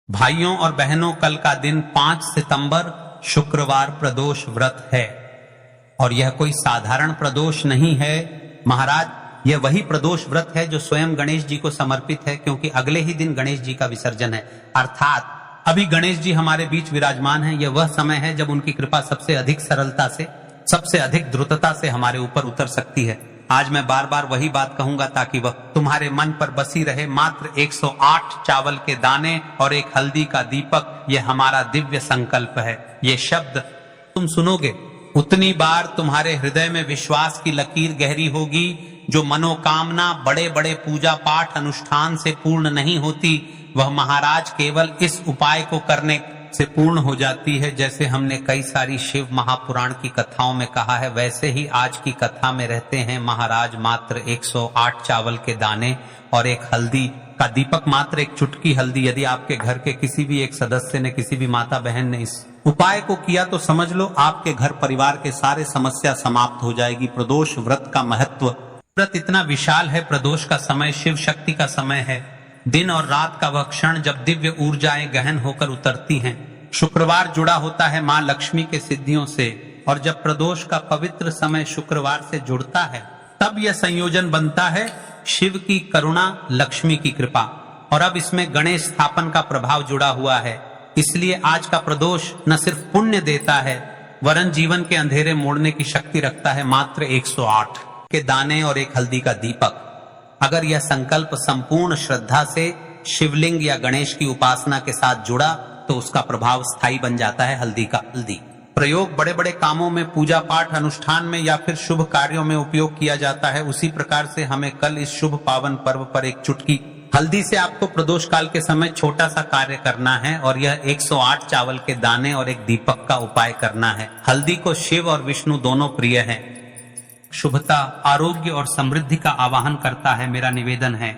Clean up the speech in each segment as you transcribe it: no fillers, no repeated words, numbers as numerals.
भाइयों और बहनों, कल का दिन 5 सितंबर शुक्रवार प्रदोष व्रत है और यह कोई साधारण प्रदोष नहीं है महाराज। यह वही प्रदोष व्रत है जो स्वयं गणेश जी को समर्पित है, क्योंकि अगले ही दिन गणेश जी का विसर्जन है। अर्थात अभी गणेश जी हमारे बीच विराजमान हैं। यह वह समय है जब उनकी कृपा सबसे अधिक सरलता से, सबसे अधिक द्रुतता से हमारे ऊपर उतर सकती है। आज मैं बार बार वही बात कहूंगा ताकि वह तुम्हारे मन पर बसी रहे। मात्र 108 चावल के दाने और एक हल्दी का दीपक, यह हमारा दिव्य संकल्प है। ये शब्द तुम सुनोगे उतनी बार तुम्हारे हृदय में विश्वास की लकीर गहरी होगी। जो मनोकामना बड़े बड़े पूजा पाठ अनुष्ठान से पूर्ण नहीं होती, वह महाराज केवल इस उपाय को करने से पूर्ण हो जाती है। जैसे हमने कई सारी शिव महापुराण की कथाओं में कहा है, वैसे ही आज की कथा में रहते हैं महाराज। मात्र 108 चावल के दाने और एक हल्दी का दीपक, मात्र एक चुटकी हल्दी। यदि आपके घर के किसी भी एक सदस्य ने, किसी भी माता बहन ने इस उपाय को किया तो समझ लो आपके घर परिवार के सारे समस्या समाप्त हो जाएगी। प्रदोष व्रत का महत्व, व्रत इतना विशाल है। प्रदोष का समय शिव शक्ति का समय है। दिन और रात का वह क्षण जब दिव्य ऊर्जाएं गहन होकर उतरती हैं। शुक्रवार जुड़ा होता है मां लक्ष्मी के सिद्धियों से, और जब प्रदोष का पवित्र समय शुक्रवार से जुड़ता है तब यह संयोजन बनता है शिव की करुणा, लक्ष्मी की कृपा। और अब इसमें गणेश स्थापन का प्रभाव जुड़ा हुआ है। इसलिए आज का प्रदोष न सिर्फ पुण्य देता है, वरन जीवन के अंधेरे मोड़ने की शक्ति रखता है। मात्र 108 के दाने और एक हल्दी का दीपक। अगर यह संकल्प संपूर्ण श्रद्धा से शिवलिंग या गणेश की उपासना के साथ जुड़ा तो उसका प्रभाव स्थायी बन जाता है। हल्दी का हल्दी प्रयोग बड़े बड़े कामों में, पूजा पाठ अनुष्ठान में या फिर शुभ कार्यों में उपयोग किया जाता है। उसी प्रकार से हमें कल इस शुभ पावन पर्व पर एक चुटकी हल्दी से आपको प्रदोष काल के समय छोटा सा कार्य करना है, और यह 108 चावल के दाने और एक दीपक का उपाय करना है। हल्दी को शिव और विष्णु दोनों प्रिय है। शुभता, आरोग्य और समृद्धि का आवाहन करता है। मेरा निवेदन है,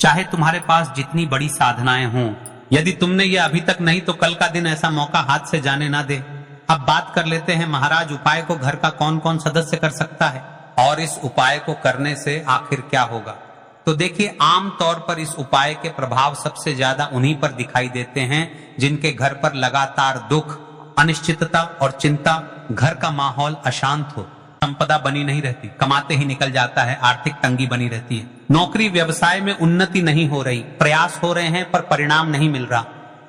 चाहे तुम्हारे पास जितनी बड़ी साधनाएं हों, यदि तुमने ये अभी तक नहीं तो कल का दिन ऐसा मौका हाथ से जाने ना दे। अब बात कर लेते हैं महाराज, उपाय को घर का कौन कौन सदस्य कर सकता है और इस उपाय को करने से आखिर क्या होगा। तो देखिए, आम तौर पर इस उपाय के प्रभाव सबसे ज्यादा उन्हीं पर दिखाई देते हैं जिनके घर पर लगातार दुख, अनिश्चितता और चिंता, घर का माहौल अशांत हो, संपदा बनी नहीं रहती, कमाते ही निकल जाता है, आर्थिक तंगी बनी रहती है, नौकरी व्यवसाय में उन्नति नहीं हो रही, प्रयास हो रहे हैं पर परिणाम नहीं मिल रहा,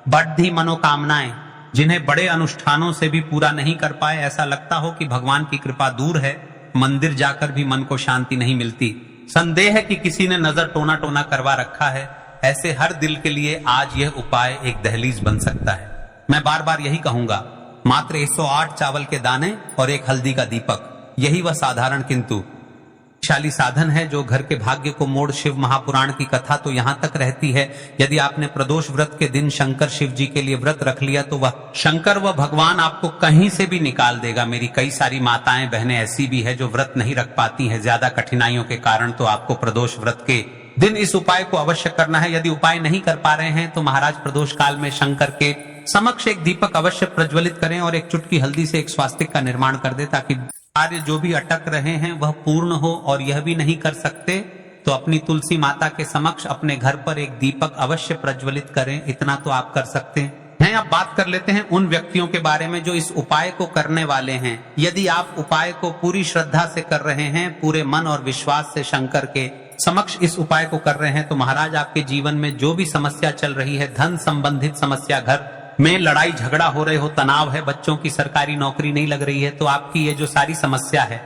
बढ़ती मनोकामनाएं जिन्हें बड़े अनुष्ठानों से भी पूरा नहीं कर पाए, ऐसा लगता हो कि भगवान की कृपा दूर है, मंदिर जाकर भी मन को शांति नहीं मिलती, संदेह है कि किसी ने नजर टोना टोना करवा रखा है। ऐसे हर दिल के लिए आज यह उपाय एक दहलीज बन सकता है। मैं बार बार यही कहूंगा, मात्र 108 चावल के दाने और एक हल्दी का दीपक, यही वह साधारण किंतु शक्तिशाली साधन है जो घर के भाग्य को मोड़। शिव महापुराण की कथा तो यहां तक रहती है, यदि आपने प्रदोष व्रत के दिन शंकर शिव जी के लिए व्रत रख लिया तो वह शंकर व भगवान आपको कहीं से भी निकाल देगा। मेरी कई सारी माताएं बहनें ऐसी भी है जो व्रत नहीं रख पाती हैं ज्यादा कठिनाइयों के कारण, तो आपको प्रदोष व्रत के दिन इस उपाय को अवश्य करना है। यदि उपाय नहीं कर पा रहे हैं तो महाराज प्रदोष काल में शंकर के समक्ष एक दीपक अवश्य प्रज्वलित करें और एक चुटकी हल्दी से एक स्वास्तिक का निर्माण कर दे, ताकि कार्य जो भी अटक रहे हैं वह पूर्ण हो। और यह भी नहीं कर सकते तो अपनी तुलसी माता के समक्ष अपने घर पर एक दीपक अवश्य प्रज्वलित करें। इतना तो आप कर सकते हैं। अब बात कर लेते हैं उन व्यक्तियों के बारे में जो इस उपाय को करने वाले हैं। यदि आप उपाय को पूरी श्रद्धा से कर रहे हैं, पूरे मन और विश्वास से शंकर के समक्ष इस उपाय को कर रहे हैं, तो महाराज आपके जीवन में जो भी समस्या चल रही है, धन संबंधित समस्या, घर में लड़ाई झगड़ा हो रहे हो, तनाव है, बच्चों की सरकारी नौकरी नहीं लग रही है, तो आपकी ये जो सारी समस्या है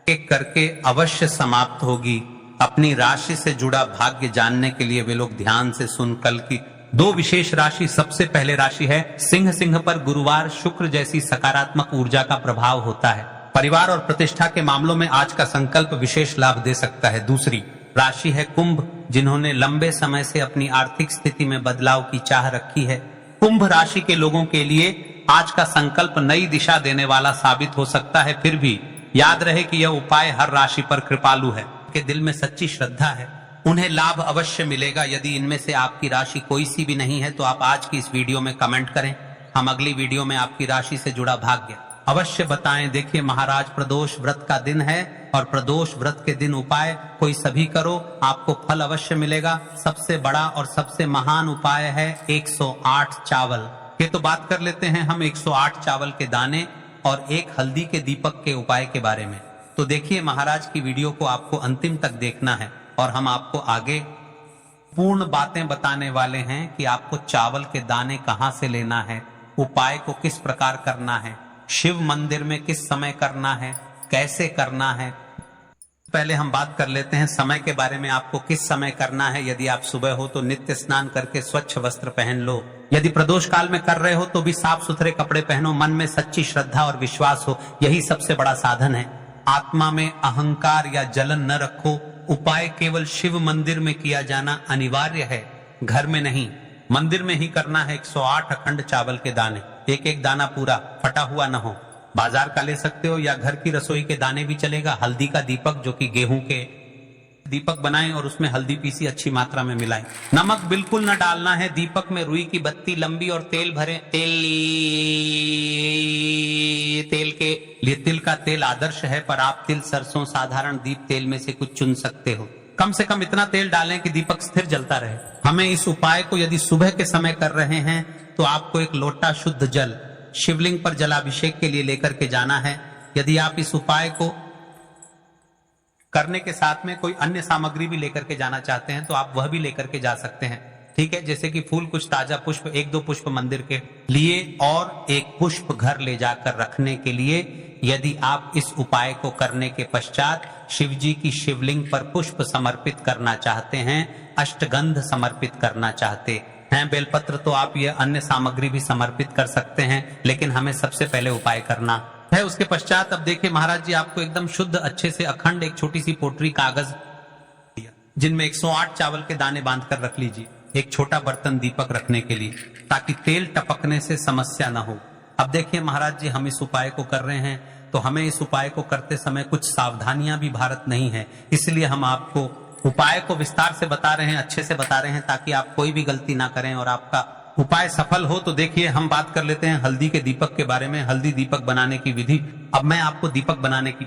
एक करके अवश्य समाप्त होगी। अपनी राशि से जुड़ा भाग्य जानने के लिए वे लोग ध्यान से सुन। कल की 2 विशेष राशि, सबसे पहले राशि है सिंह। सिंह पर गुरुवार, शुक्र जैसी सकारात्मक ऊर्जा का प्रभाव होता है। परिवार और प्रतिष्ठा के मामलों में आज का संकल्प विशेष लाभ दे सकता है। दूसरी राशि है कुंभ, जिन्होंने लंबे समय से अपनी आर्थिक स्थिति में बदलाव की चाह रखी है। कुंभ राशि के लोगों के लिए आज का संकल्प नई दिशा देने वाला साबित हो सकता है। फिर भी याद रहे कि यह उपाय हर राशि पर कृपालु है। के दिल में सच्ची श्रद्धा है, उन्हें लाभ अवश्य मिलेगा। यदि इनमें से आपकी राशि कोई सी भी नहीं है तो आप आज की इस वीडियो में कमेंट करें। हम अगली वीडियो में आपकी राशि से जुड़ा भाग्य अवश्य बताएं। देखिए महाराज, प्रदोष व्रत का दिन है और प्रदोष व्रत के दिन उपाय कोई सभी करो, आपको फल अवश्य मिलेगा। सबसे बड़ा और सबसे महान उपाय है 108 चावल। ये तो बात कर लेते हैं हम 108 चावल के दाने और एक हल्दी के दीपक के उपाय के बारे में। तो देखिए महाराज की वीडियो को आपको अंतिम तक देखना है और हम आपको आगे पूर्ण बातें बताने वाले हैं कि आपको चावल के दाने कहां से लेना है, उपाय को किस प्रकार करना है, शिव मंदिर में किस समय करना है, कैसे करना है। पहले हम बात कर लेते हैं समय के बारे में, आपको किस समय करना है। यदि आप सुबह हो तो नित्य स्नान करके स्वच्छ वस्त्र पहन लो। यदि प्रदोष काल में कर रहे हो तो भी साफ सुथरे कपड़े पहनो, मन में सच्ची श्रद्धा और विश्वास हो, यही सबसे बड़ा साधन है। आत्मा में अहंकार या जलन न रखो। उपाय केवल शिव मंदिर में किया जाना अनिवार्य है, घर में नहीं। मंदिर में ही करना है। 108 अखंड चावल के दाने, एक एक दाना पूरा फटा हुआ न हो। बाजार का ले सकते हो या घर की रसोई के दाने भी चलेगा। हल्दी का दीपक जो कि गेहूं के दीपक बनाएं और उसमें हल्दी पीसी अच्छी मात्रा में मिलाएं। नमक बिल्कुल न डालना है। दीपक में रुई की बत्ती लंबी और तेल भरें। तेल के लिए तिल का तेल आदर्श है, पर आप तिल, सरसों, साधारण दीप तेल में से कुछ चुन सकते हो। कम से कम इतना तेल डालें कि दीपक स्थिर जलता रहे। हमें इस उपाय को यदि सुबह के समय कर रहे हैं तो आपको एक लोटा शुद्ध जल शिवलिंग पर जलाभिषेक के लिए लेकर के जाना है। यदि आप इस उपाय को करने के साथ में कोई अन्य सामग्री भी लेकर के जाना चाहते हैं तो आप वह भी लेकर के जा सकते हैं, ठीक है। जैसे कि फूल, कुछ ताजा पुष्प, 1-2 पुष्प मंदिर के लिए और एक पुष्प घर ले जाकर रखने के लिए। यदि आप इस उपाय को करने के पश्चात शिव जी की शिवलिंग पर पुष्प समर्पित करना चाहते हैं, अष्टगंध समर्पित करना चाहते हैं, बेलपत्र, तो आप ये अन्य सामग्री भी समर्पित कर सकते हैं, लेकिन हमें सबसे पहले उपाय करना है। उसके पश्चात अब देखिए महाराज जी आपको एकदम शुद्ध अच्छे से अखंड एक छोटी सी पोटरी कागज जिनमें 108 चावल के दाने बांध कर रख लीजिए। एक छोटा बर्तन दीपक रखने के लिए, ताकि तेल टपकने से समस्या ना हो। अब देखिए महाराज जी हम इस उपाय को कर रहे हैं तो हमें इस उपाय को करते समय कुछ सावधानियां भी भारत नहीं है, इसलिए हम आपको उपाय को विस्तार से बता रहे हैं, अच्छे से बता रहे हैं, ताकि आप कोई भी गलती ना करें और आपका उपाय सफल हो। तो देखिए हम बात कर लेते हैं हल्दी के दीपक के बारे में। हल्दी दीपक बनाने की विधि, अब मैं आपको दीपक बनाने की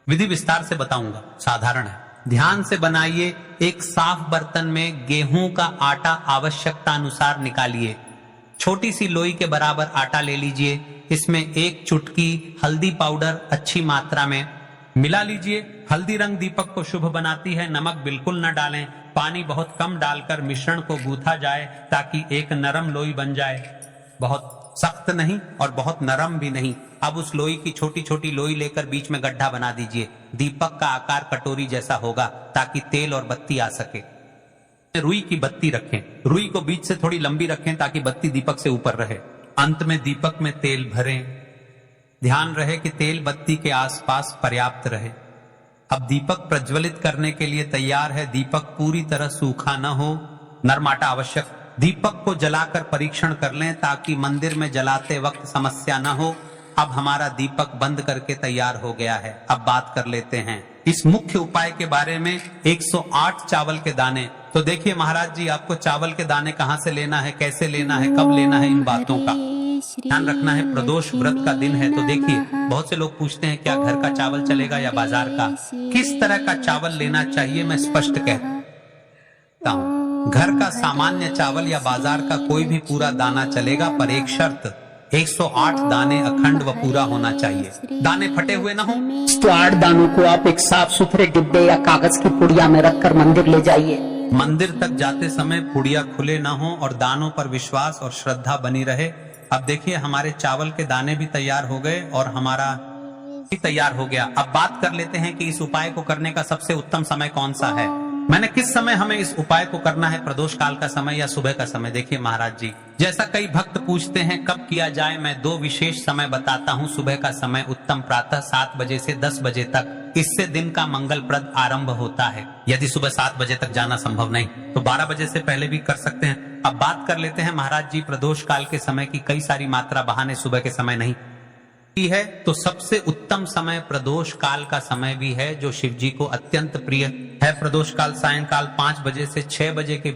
विधि विस्तार से बताऊंगा, साधारण है, ध्यान से बनाइए। एक साफ बर्तन में गेहूं का आटा आवश्यकता अनुसार निकालिए। छोटी सी लोई के बराबर आटा ले लीजिए। इसमें 1 चुटकी हल्दी पाउडर अच्छी मात्रा में मिला लीजिए। हल्दी रंग दीपक को शुभ बनाती है। नमक बिल्कुल न डालें। पानी बहुत कम डालकर मिश्रण को गूथा जाए ताकि एक नरम लोई बन जाए, बहुत सख्त नहीं और बहुत नरम भी नहीं। अब उस लोई की छोटी छोटी लोई लेकर बीच में गड्ढा बना दीजिए। दीपक का आकार कटोरी जैसा होगा ताकि तेल और बत्ती आ सके। रुई की बत्ती रखें। रुई को बीच से थोड़ी लंबी रखें ताकि बत्ती दीपक से ऊपर रहे। अंत में दीपक में तेल भरें। ध्यान रहे कि तेल बत्ती के आसपास पर्याप्त रहे। अब दीपक प्रज्वलित करने के लिए तैयार है। दीपक पूरी तरह सूखा न हो, नरम आटा आवश्यक। दीपक को जलाकर परीक्षण कर लें ताकि मंदिर में जलाते वक्त समस्या न हो। अब हमारा दीपक बंद करके तैयार हो गया है। अब बात कर लेते हैं इस मुख्य उपाय के बारे में, 108 चावल के दाने। तो देखिए महाराज जी आपको चावल के दाने कहां से लेना है, कैसे लेना है, कब लेना है, इन बातों का ध्यान रखना है। प्रदोष व्रत का दिन है तो देखिए बहुत से लोग पूछते हैं क्या घर का चावल चलेगा या बाजार का, किस तरह का चावल लेना चाहिए, मैं स्पष्ट कहता हूं। घर का सामान्य चावल या बाजार का कोई भी पूरा दाना चलेगा, पर एक शर्त, 108 दाने अखंड व पूरा होना चाहिए। दाने फटे हुए ना हो। 108 दानों को आप एक साफ सुथरे डिब्बे या कागज की पुड़िया में रखकर मंदिर ले जाइए। मंदिर तक जाते समय पुड़िया खुले ना हो और दानों पर विश्वास और श्रद्धा बनी रहे। अब देखिए हमारे चावल के दाने भी तैयार हो गए और हमारा भी तैयार हो गया। अब बात कर लेते हैं कि इस उपाय को करने का सबसे उत्तम समय कौन सा है। मैंने किस समय हमें इस उपाय को करना है, प्रदोष काल का समय या सुबह का समय। देखिए महाराज जी जैसा कई भक्त पूछते हैं कब किया जाए, मैं 2 विशेष समय बताता हूं। सुबह का समय उत्तम, प्रातः 7 बजे से 10 बजे तक, इससे दिन का मंगलप्रद आरंभ होता है। यदि सुबह 7 बजे तक जाना संभव नहीं तो 12 बजे से पहले भी कर सकते हैं। अब बात कर लेते हैं महाराज जी प्रदोष काल के समय की। कई सारी मात्रा बहाने सुबह के समय नहीं है, तो सबसे उत्तम समय प्रदोष काल का समय भी है जो शिव जी को अत्यंत प्रिय है। प्रदोष काल सायंकाल 5 बजे से 6 बजे के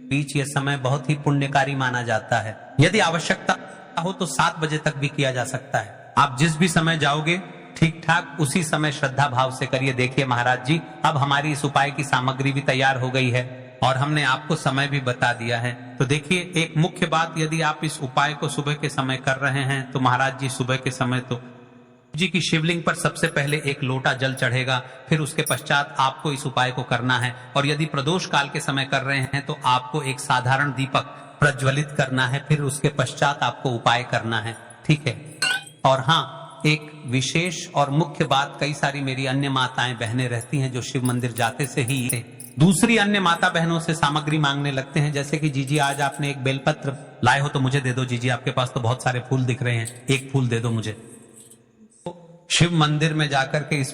बीच यह समय बहुत ही पुण्यकारी माना जाता है। यदि आवश्यकता हो तो 7 बजे तक भी किया जा सकता है। आप जिस भी समय जाओगे ठीक ठाक उसी समय श्रद्धा भाव से करिए। देखिए महाराज जी, अब हमारी इस उपाय की सामग्री भी तैयार हो गई है और हमने आपको समय भी बता दिया है। तो देखिए, एक मुख्य बात, यदि आप इस उपाय को सुबह के समय कर रहे हैं तो महाराज जी सुबह के समय तो जी की शिवलिंग पर सबसे पहले एक लोटा जल चढ़ेगा, फिर उसके पश्चात आपको इस उपाय को करना है। और यदि प्रदोष काल के समय कर रहे हैं तो आपको एक साधारण दीपक प्रज्वलित करना है, फिर उसके पश्चात आपको उपाय करना है। ठीक है। और हाँ, एक विशेष और मुख्य बात, कई सारी मेरी अन्य माताएं बहनें रहती हैं जो शिव मंदिर जाते से ही दूसरी अन्य माता बहनों से सामग्री मांगने लगते हैं, जैसे कि जीजी आज आपने एक बेलपत्र लाए हो तो मुझे दे दो जीजी, आपके पास तो बहुत सारे फूल दिख रहे हैं, एक फूल दे दो मुझे। शिव मंदिर में जाकर के इस